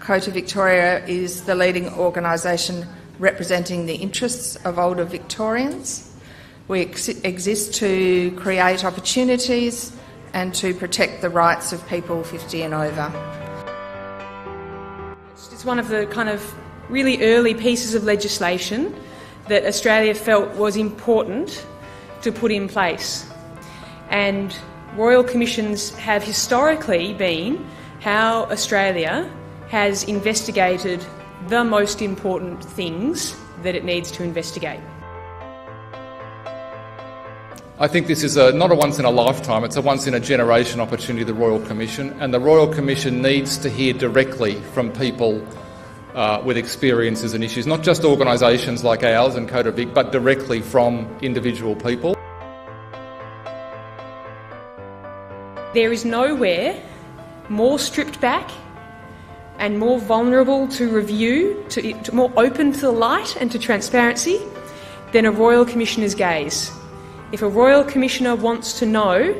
COTA Victoria is the leading organisation representing the interests of older Victorians. We exist to create opportunities and to protect the rights of people 50 and over. It's one of the kind of really early pieces of legislation that Australia felt was important to put in place. And Royal Commissions have historically been how Australia has investigated the most important things that it needs to investigate. I think this is not a once-in-a-lifetime, it's a once-in-a-generation opportunity, the Royal Commission, and the Royal Commission needs to hear directly from people with experiences and issues, not just organisations like ours and COTA Vic, but directly from individual people. There is nowhere more stripped back and more vulnerable to review, to more open to the light and to transparency than a Royal Commissioner's gaze. If a Royal Commissioner wants to know,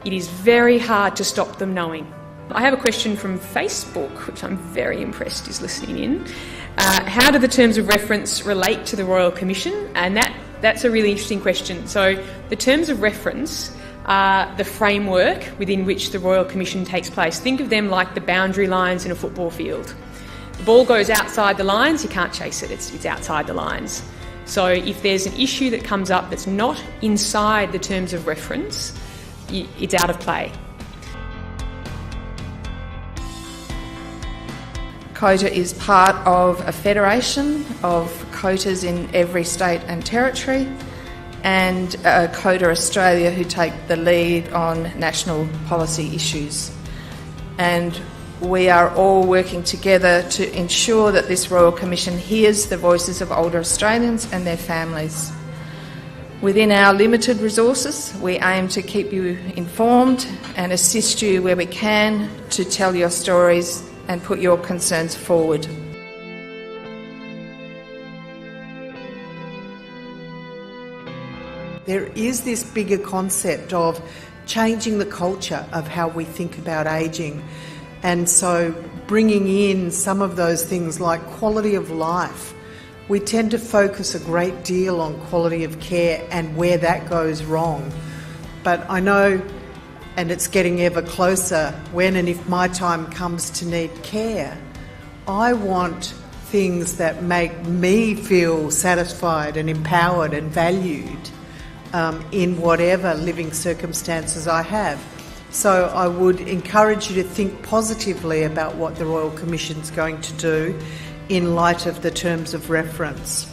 it is very hard to stop them knowing. I have a question from Facebook, which I'm very impressed is listening in. How do the terms of reference relate to the Royal Commission? And that's a really interesting question. So the terms of reference are the framework within which the Royal Commission takes place. Think of them like the boundary lines in a football field. The ball goes outside the lines, you can't chase it, it's outside the lines. So if there's an issue that comes up that's not inside the terms of reference, it's out of play. COTA is part of a federation of COTAs in every state and territory, and COTA Australia, who take the lead on national policy issues. And we are all working together to ensure that this Royal Commission hears the voices of older Australians and their families. Within our limited resources, we aim to keep you informed and assist you where we can to tell your stories and put your concerns forward. There is this bigger concept of changing the culture of how we think about ageing, and so bringing in some of those things like quality of life. We tend to focus a great deal on quality of care and where that goes wrong. But I know, and it's getting ever closer, when and if my time comes to need care, I want things that make me feel satisfied and empowered and valued in whatever living circumstances I have. So I would encourage you to think positively about what the Royal Commission's going to do in light of the terms of reference.